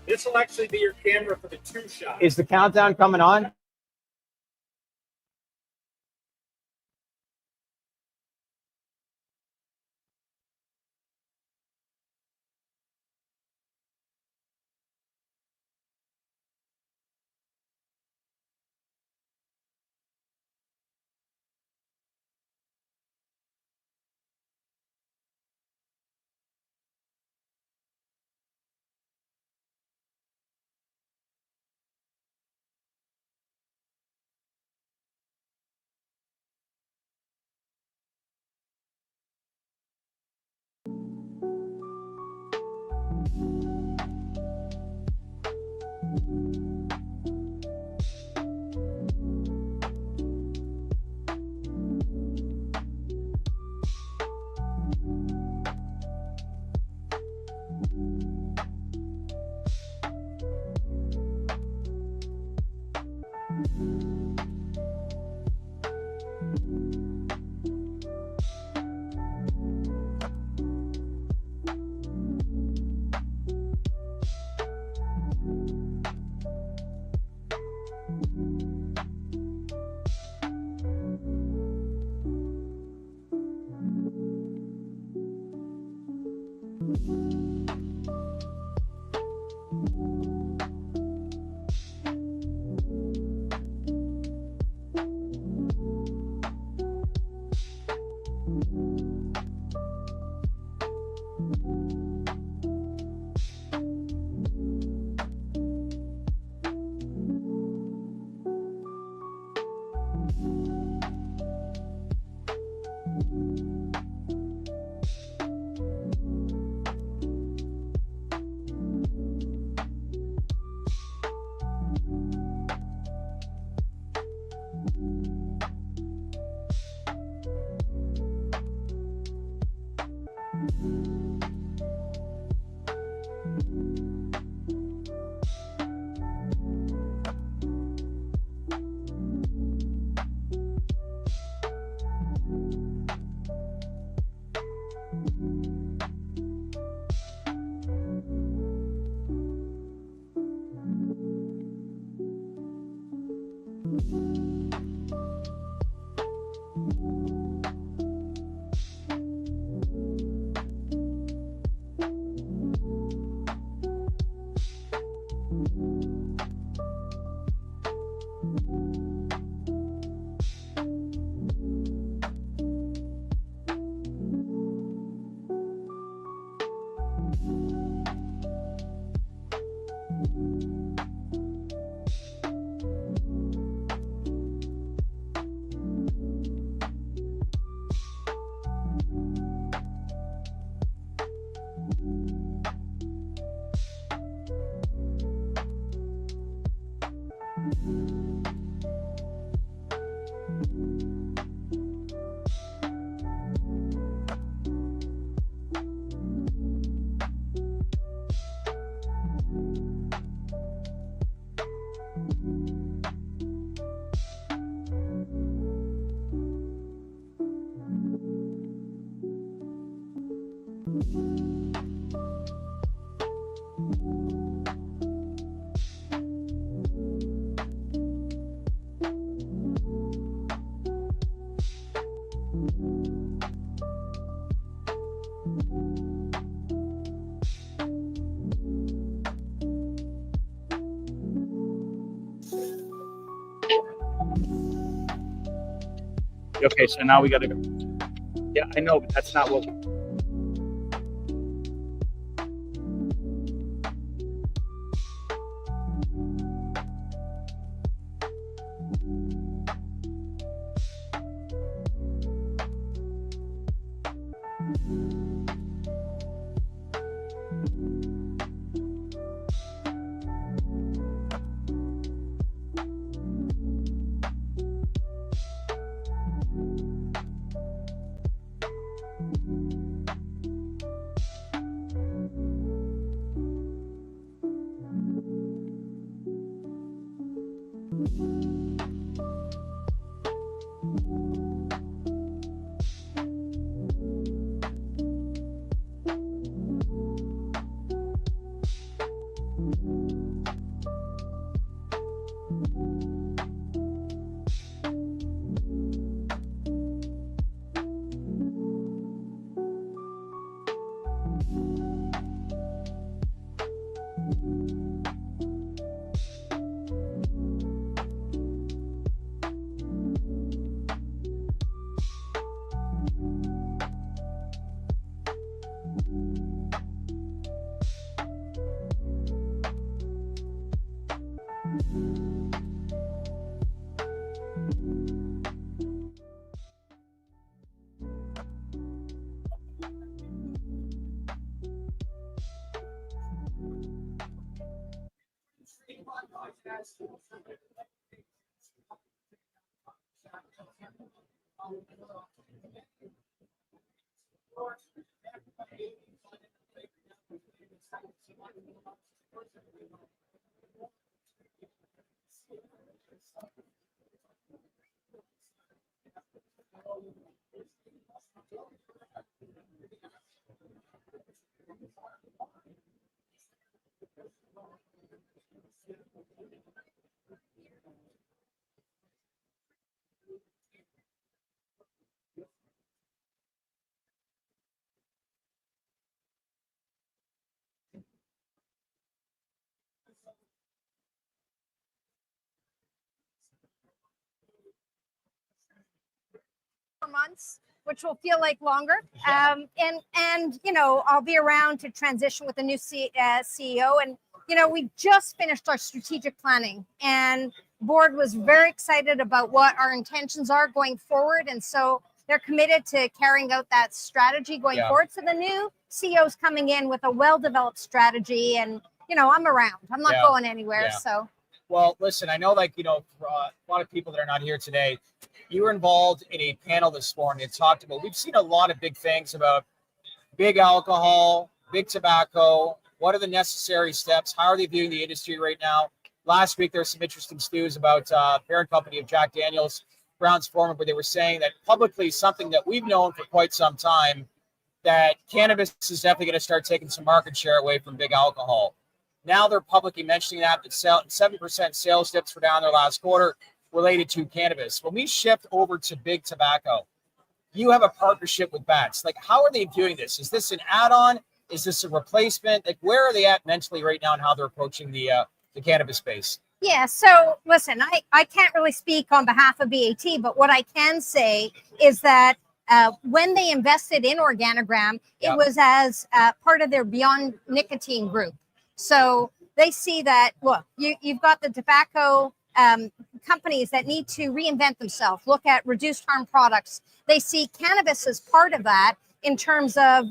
This will actually be your camera for the 2 shot. Is the countdown coming on? Okay, so now we got to go. Yeah, I know, but that's not what. Months, which will feel like longer. And you know, I'll be around to transition with a new CEO. And you know, we just finished our strategic planning, and board was very excited about what our intentions are going forward. And so they're committed to carrying out that strategy going forward. So the new CEO's coming in with a well-developed strategy, and you know, I'm around. I'm not going anywhere. So. Well, listen, I know, like, you know, for a lot of people that are not here today, you were involved in a panel this morning and talked about, we've seen a lot of big things about big alcohol, big tobacco. What are the necessary steps? How are they viewing the industry right now? Last week, there's some interesting news about parent company of Jack Daniels, Brown's-Forman, where they were saying that publicly something that we've known for quite some time, that cannabis is definitely going to start taking some market share away from big alcohol. Now they're publicly mentioning that 7% sales dips were down their last quarter related to cannabis. When we shift over to big tobacco, you have a partnership with Bats. Like, how are they viewing this? Is this an add-on? Is this a replacement? Like, where are they at mentally right now and how they're approaching the cannabis space? Yeah, so listen, I can't really speak on behalf of BAT, but what I can say is that when they invested in Organigram, it was as part of their Beyond Nicotine group. So they see that, look, you've got the tobacco companies that need to reinvent themselves, look at reduced harm products. They see cannabis as part of that in terms of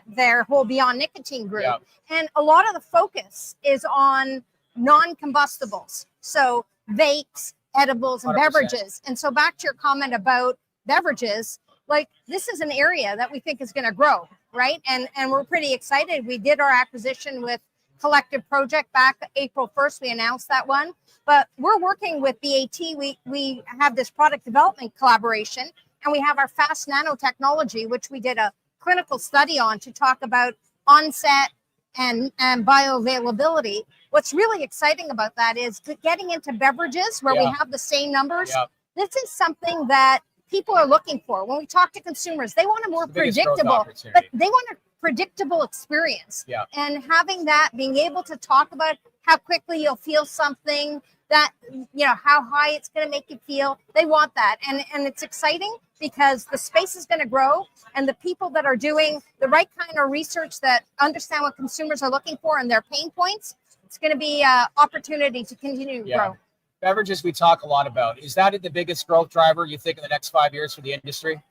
their whole Beyond Nicotine group. Yeah. And a lot of the focus is on non-combustibles. So vapes, edibles, and 100%. Beverages. And so back to your comment about beverages, like this is an area that we think is going to grow, right? And we're pretty excited. We did our acquisition with Collective Project back April 1st. We announced that one, but we're working with BAT. We have this product development collaboration, and we have our fast nanotechnology, which we did a clinical study on to talk about onset and bioavailability. What's really exciting about that is getting into beverages where we have the same numbers. This is something that people are looking for. When we talk to consumers, they want a more predictable, but they want a predictable experience. And having that, being able to talk about how quickly you'll feel something, that, you know, how high it's going to make you feel, they want that. And it's exciting because the space is going to grow, and the people that are doing the right kind of research that understand what consumers are looking for and their pain points, it's going to be an opportunity to continue to grow. Beverages we talk a lot about. Is that the biggest growth driver you think in the next 5 years for the industry?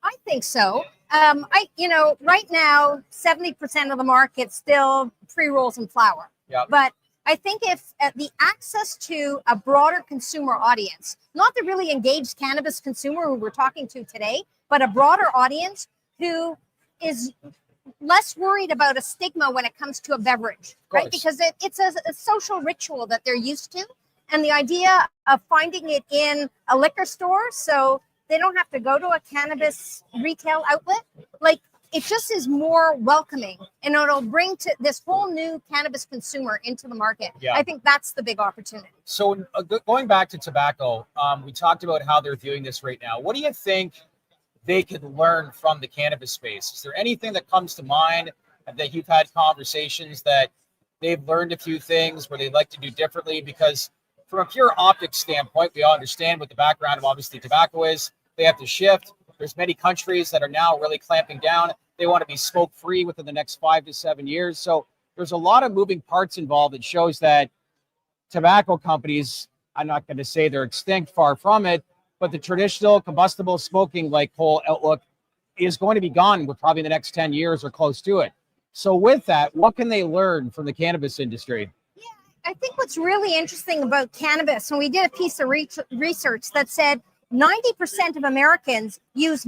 I think so. You know, right now, 70% of the market's still pre-rolls and flour. But I think if the access to a broader consumer audience, not the really engaged cannabis consumer who we're talking to today, but a broader audience who is less worried about a stigma when it comes to a beverage, right? Because it's a social ritual that they're used to. And the idea of finding it in a liquor store, so they don't have to go to a cannabis retail outlet, like it just is more welcoming, and it'll bring to this whole new cannabis consumer into the market. I think that's the big opportunity. So going back to tobacco, we talked about how they're viewing this right now. What do you think they could learn from the cannabis space? Is there anything that comes to mind that you've had conversations that they've learned a few things where they'd like to do differently? Because from a pure optics standpoint, we all understand what the background of obviously tobacco is. They have to shift. There's many countries that are now really clamping down. They want to be smoke-free within the next 5 to 7 years. So there's a lot of moving parts involved that shows that tobacco companies, I'm not going to say they're extinct, far from it, but the traditional combustible smoking like whole outlook is going to be gone with probably the next 10 years or close to it. So with that, what can they learn from the cannabis industry? I think what's really interesting about cannabis, and we did a piece of research that said 90% of Americans use